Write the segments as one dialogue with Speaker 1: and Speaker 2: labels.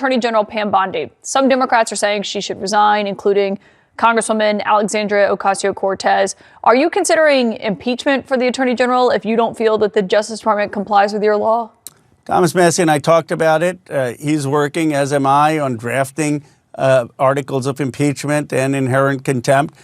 Speaker 1: Attorney General Pam Bondi. Some Democrats are saying she should resign, including Congresswoman Alexandria Ocasio-Cortez. Are you considering impeachment for the Attorney General if you don't feel that the Justice Department complies with your law?
Speaker 2: Thomas Massie and I talked about it. He's working, as am I, on drafting articles of impeachment and inherent contempt.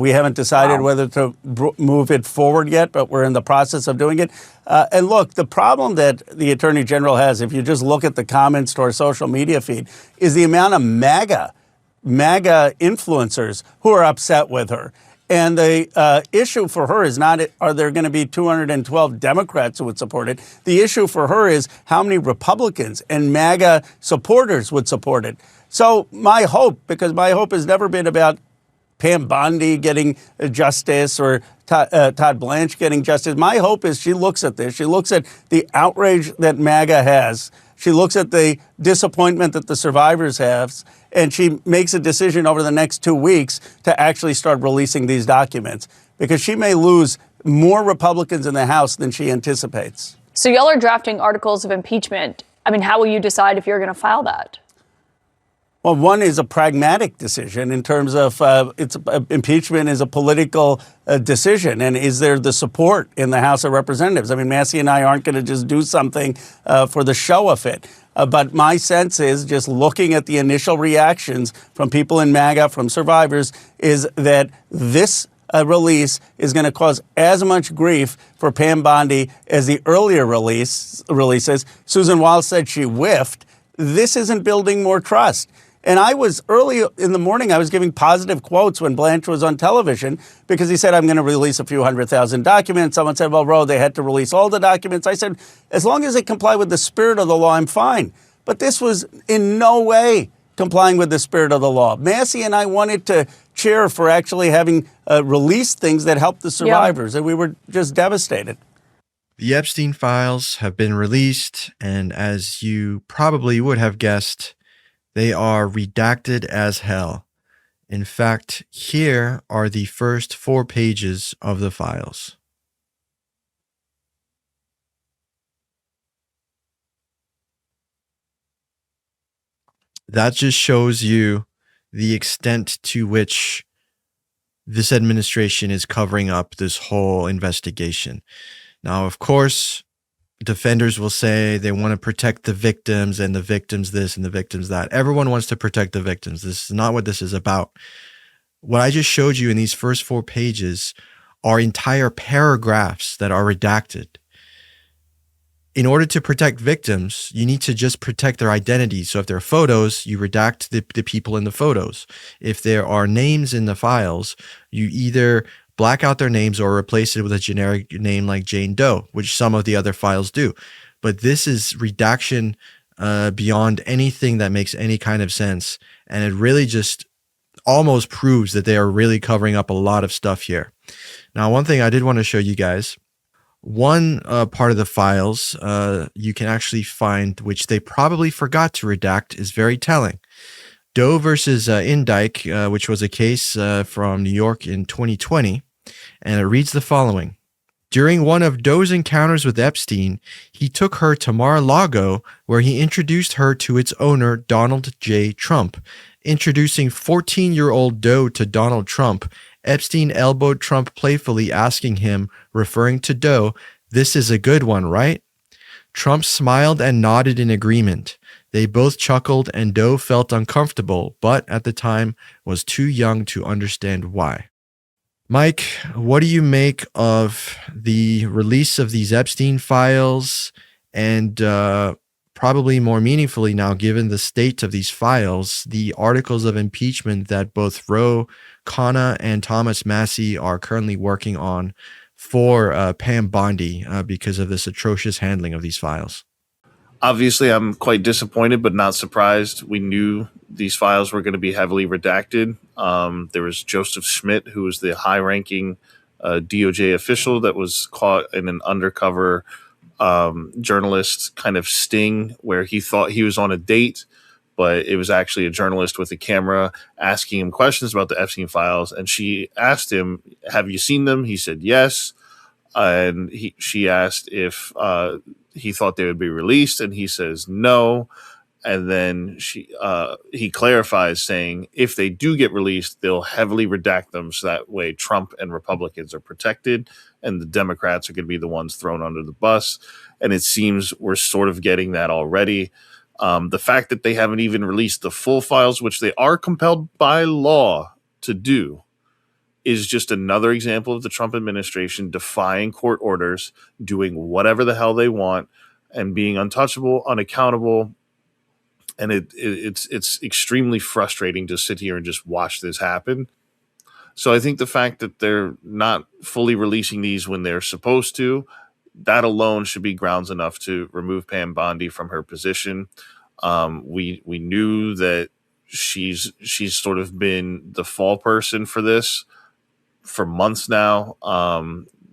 Speaker 2: We haven't decided whether to move it forward yet, but we're in the process of doing it. And look, the problem that the Attorney General has, if you just look at the comments to our social media feed, is the amount of MAGA influencers who are upset with her. And the issue for her is not, are there going to be 212 Democrats who would support it? The issue for her is how many Republicans and MAGA supporters would support it. So my hope, because my hope has never been about Pam Bondi getting justice or Todd Blanche getting justice. My hope is she looks at this. She looks at the outrage that MAGA has. She looks at the disappointment that the survivors have, and she makes a decision over the next 2 weeks to actually start releasing these documents, because she may lose more Republicans in the House than she anticipates.
Speaker 1: So y'all are drafting articles of impeachment. I mean, how will you decide if you're going to file that?
Speaker 2: Well, one is a pragmatic decision in terms of impeachment is a political decision. And is there the support in the House of Representatives? I mean, Massie and I aren't going to just do something for the show of it. But my sense is, just looking at the initial reactions from people in MAGA, from survivors, is that this release is going to cause as much grief for Pam Bondi as the earlier releases. Susan Wiles said she whiffed. This isn't building more trust. And I was early in the morning, I was giving positive quotes when Blanche was on television, because he said, I'm going to release a few 100,000 documents. Someone said, well, Ro, they had to release all the documents. I said, as long as they comply with the spirit of the law, I'm fine. But this was in no way complying with the spirit of the law. Massie and I wanted to cheer for actually having released things that helped the survivors, and we were just devastated.
Speaker 3: The Epstein files have been released, and as you probably would have guessed, they are redacted as hell. In fact, here are the first 4 pages of the files. That just shows you the extent to which this administration is covering up this whole investigation. Now, of course, defenders will say they want to protect the victims, and the victims this and the victims that. Everyone wants to protect the victims. This is not what this is about. What I just showed you in these first 4 pages are entire paragraphs that are redacted. In order to protect victims, you need to just protect their identities. So if there are photos, you redact the people in the photos. If there are names in the files, you either black out their names or replace it with a generic name like Jane Doe, which some of the other files do. But this is redaction beyond anything that makes any kind of sense. And it really just almost proves that they are really covering up a lot of stuff here. Now, one thing I did want to show you guys, one part of the files you can actually find, which they probably forgot to redact, is very telling. Doe versus Indike, which was a case from New York in 2020, and it reads the following. During one of Doe's encounters with Epstein, he took her to Mar-a-Lago, where he introduced her to its owner, Donald J. Trump. Introducing 14-year-old Doe to Donald Trump, Epstein elbowed Trump playfully, asking him, referring to Doe, "This is a good one, right?" Trump smiled and nodded in agreement. They both chuckled, and Doe felt uncomfortable, but at the time was too young to understand why. Mike, what do you make of the release of these Epstein files, and probably more meaningfully now, given the state of these files, the articles of impeachment that both Ro Khanna and Thomas Massie are currently working on for Pam Bondi because of this atrocious handling of these files?
Speaker 4: Obviously, I'm quite disappointed, but not surprised. We knew these files were going to be heavily redacted. There was Joseph Schmidt, who was the high-ranking DOJ official that was caught in an undercover journalist kind of sting where he thought he was on a date, but it was actually a journalist with a camera asking him questions about the Epstein files. And she asked him, have you seen them? He said yes. And she asked if he thought they would be released, and he says no. And then he clarifies saying if they do get released, they'll heavily redact them so that way Trump and Republicans are protected and the Democrats are going to be the ones thrown under the bus. And it seems we're sort of getting that already. The fact that they haven't even released the full files, which they are compelled by law to do, is just another example of the Trump administration defying court orders, doing whatever the hell they want, and being untouchable, unaccountable. And it's extremely frustrating to sit here and just watch this happen. So I think the fact that they're not fully releasing these when they're supposed to, that alone should be grounds enough to remove Pam Bondi from her position. We knew that she's sort of been the fall person for this for months now.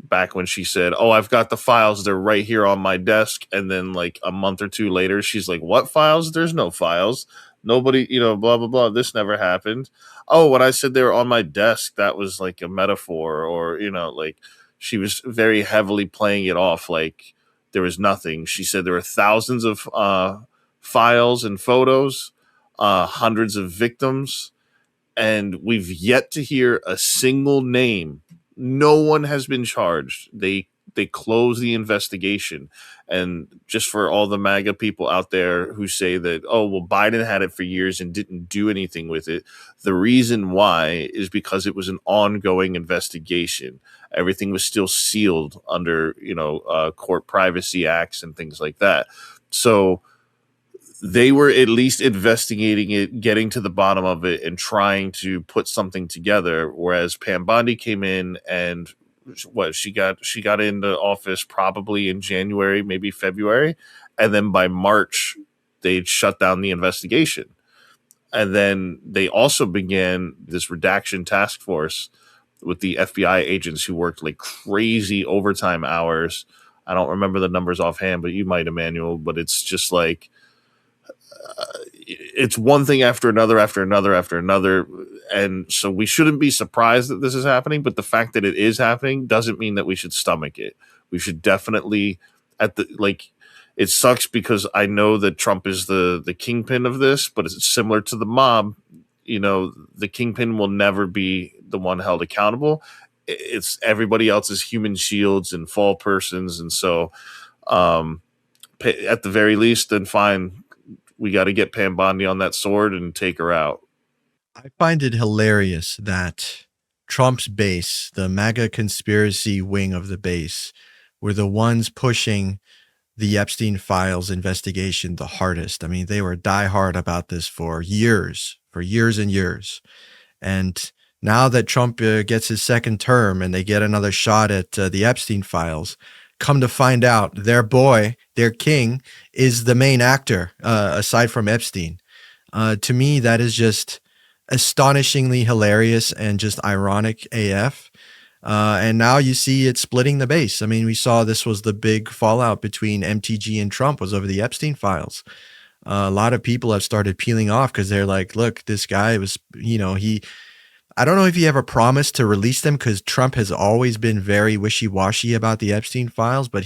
Speaker 4: Back when she said, "Oh, I've got the files, they're right here on my desk," and then like a month or two later, she's like, "What files? There's no files. Nobody, blah blah blah. This never happened." Oh, when I said they were on my desk, that was like a metaphor, or like she was very heavily playing it off like there was nothing. She said there were thousands of files and photos, hundreds of victims, and we've yet to hear a single name. No one has been charged. They closed the investigation. And just for all the MAGA people out there who say that, oh, well, Biden had it for years and didn't do anything with it, the reason why is because it was an ongoing investigation. Everything was still sealed under, court privacy acts and things like that. So they were at least investigating it, getting to the bottom of it, and trying to put something together. Whereas Pam Bondi came in and she got into office probably in January, maybe February, and then by March they'd shut down the investigation. And then they also began this redaction task force with the FBI agents who worked like crazy overtime hours. I don't remember the numbers offhand, but you might, Emmanuel. But it's just like, it's one thing after another, after another, after another. And so we shouldn't be surprised that this is happening. But the fact that it is happening doesn't mean that we should stomach it. We should definitely it sucks because I know that Trump is the kingpin of this, but it's similar to the mob. The kingpin will never be the one held accountable. It's everybody else's human shields and fall persons. And so at the very least, then fine. We got to get Pam Bondi on that sword and take her out.
Speaker 3: I find it hilarious that Trump's base, the MAGA conspiracy wing of the base, were the ones pushing the Epstein files investigation the hardest. I mean, they were diehard about this for years and years. And now that Trump gets his second term and they get another shot at the Epstein files, come to find out their boy, their king, is the main actor, aside from Epstein. To me, that is just astonishingly hilarious and just ironic AF. And now you see it splitting the base. I mean, we saw this was the big fallout between MTG and Trump was over the Epstein files. A lot of people have started peeling off because they're like, look, this guy was, I don't know if he ever promised to release them because Trump has always been very wishy-washy about the Epstein files, but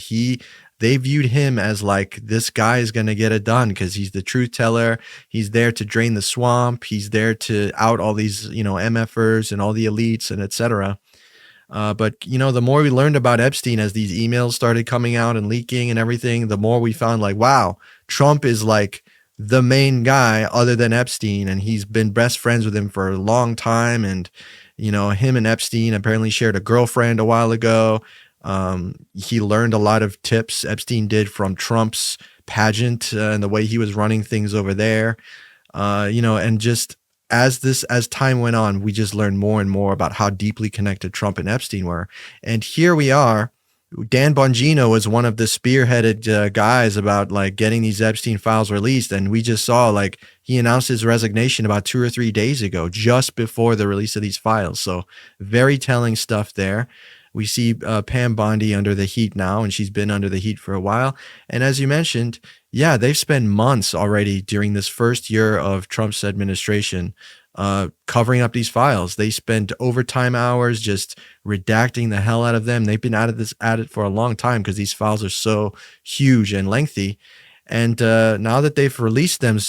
Speaker 3: they viewed him as like, this guy is going to get it done because he's the truth teller. He's there to drain the swamp. He's there to out all these, MFers and all the elites and et cetera. But the more we learned about Epstein as these emails started coming out and leaking and everything, the more we found like, wow, Trump is like the main guy other than Epstein. And he's been best friends with him for a long time. And, him and Epstein apparently shared a girlfriend a while ago. He learned a lot of tips Epstein did from Trump's pageant and the way he was running things over there. And just as time went on, we just learned more and more about how deeply connected Trump and Epstein were. And here we are. Dan Bongino was one of the spearheaded guys about like getting these Epstein files released. And we just saw like he announced his resignation about 2 or 3 days ago, just before the release of these files. So very telling stuff there. We see Pam Bondi under the heat now, and she's been under the heat for a while. And as you mentioned, yeah, they've spent months already during this first year of Trump's administration covering up these files. They spent overtime hours just redacting the hell out of them. They've been at it for a long time because these files are so huge and lengthy. And now that they've released them,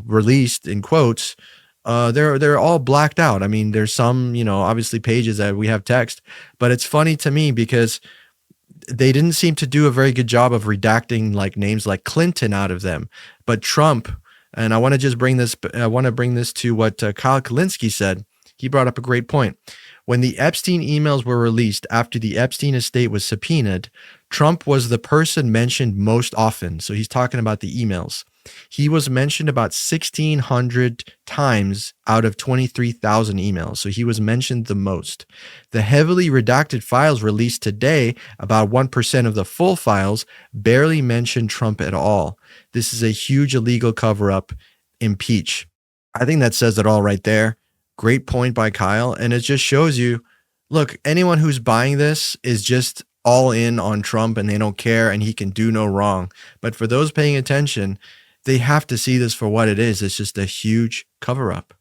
Speaker 3: released in quotes, they're all blacked out. I mean, there's some, obviously pages that we have text, but it's funny to me because they didn't seem to do a very good job of redacting like names like Clinton out of them. But Trump, and I want to just bring this to what Kyle Kalinske said. He brought up a great point. When the Epstein emails were released after the Epstein estate was subpoenaed, Trump was the person mentioned most often. So he's talking about the emails. He was mentioned about 1,600 times out of 23,000 emails. So he was mentioned the most. The heavily redacted files released today, about 1% of the full files, barely mention Trump at all. This is a huge illegal cover-up. Impeach. I think that says it all right there. Great point by Kyle. And it just shows you, look, anyone who's buying this is just all in on Trump and they don't care and he can do no wrong. But for those paying attention, they have to see this for what it is. It's just a huge cover up.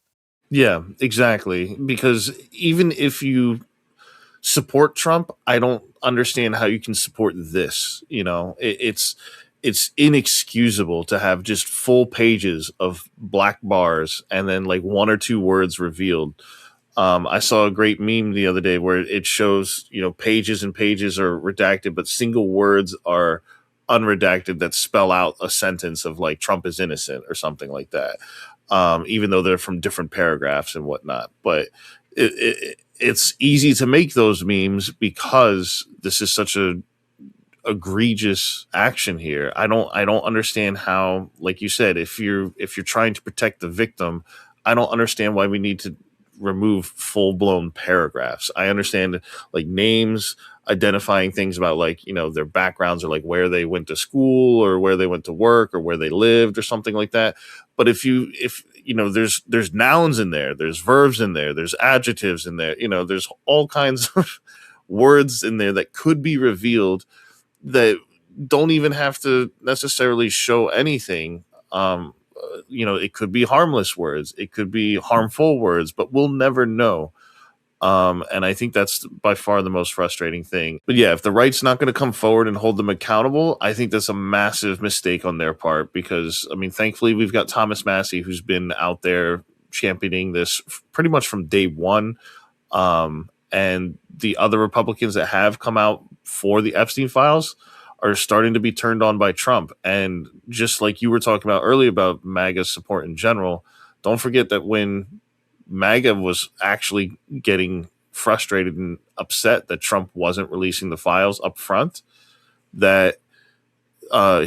Speaker 4: Yeah, exactly. Because even if you support Trump, I don't understand how you can support this. It's inexcusable to have just full pages of black bars and then like one or two words revealed. I saw a great meme the other day where it shows, pages and pages are redacted, but single words are unredacted that spell out a sentence of like Trump is innocent or something like that. Even though they're from different paragraphs and whatnot. But it's easy to make those memes because this is such a egregious action here. I don't understand how, like you said, if you're trying to protect the victim, I don't understand why we need to remove full-blown paragraphs. I understand like names, identifying things about like, their backgrounds or like where they went to school or where they went to work or where they lived or something like that. But if there's nouns in there, there's verbs in there, there's adjectives in there, there's all kinds of words in there that could be revealed that don't even have to necessarily show anything. It could be harmless words, it could be harmful words, but we'll never know. And I think that's by far the most frustrating thing. But yeah, if the right's not going to come forward and hold them accountable, I think that's a massive mistake on their part because, thankfully we've got Thomas Massie who's been out there championing this pretty much from day one. And the other Republicans that have come out for the Epstein files are starting to be turned on by Trump. And just like you were talking about earlier about MAGA support in general, don't forget that when MAGA was actually getting frustrated and upset that Trump wasn't releasing the files up front, that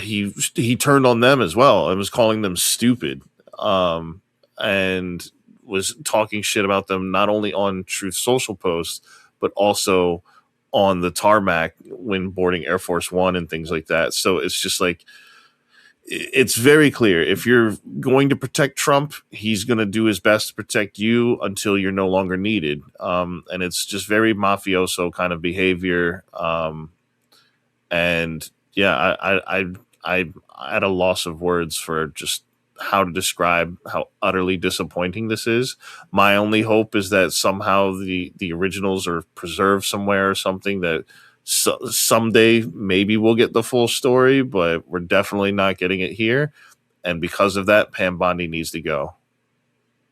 Speaker 4: he turned on them as well and was calling them stupid, and was talking shit about them not only on Truth Social posts but also on the tarmac when boarding Air Force One and things like that. So it's just like, it's very clear. If you're going to protect Trump, he's going to do his best to protect you until you're no longer needed. And it's just very mafioso kind of behavior. And yeah, I'm at a loss of words for just how to describe how utterly disappointing this is. My only hope is that somehow the originals are preserved somewhere or something, that someday maybe we'll get the full story, but we're definitely not getting it here. And because of that, Pam Bondi needs to go.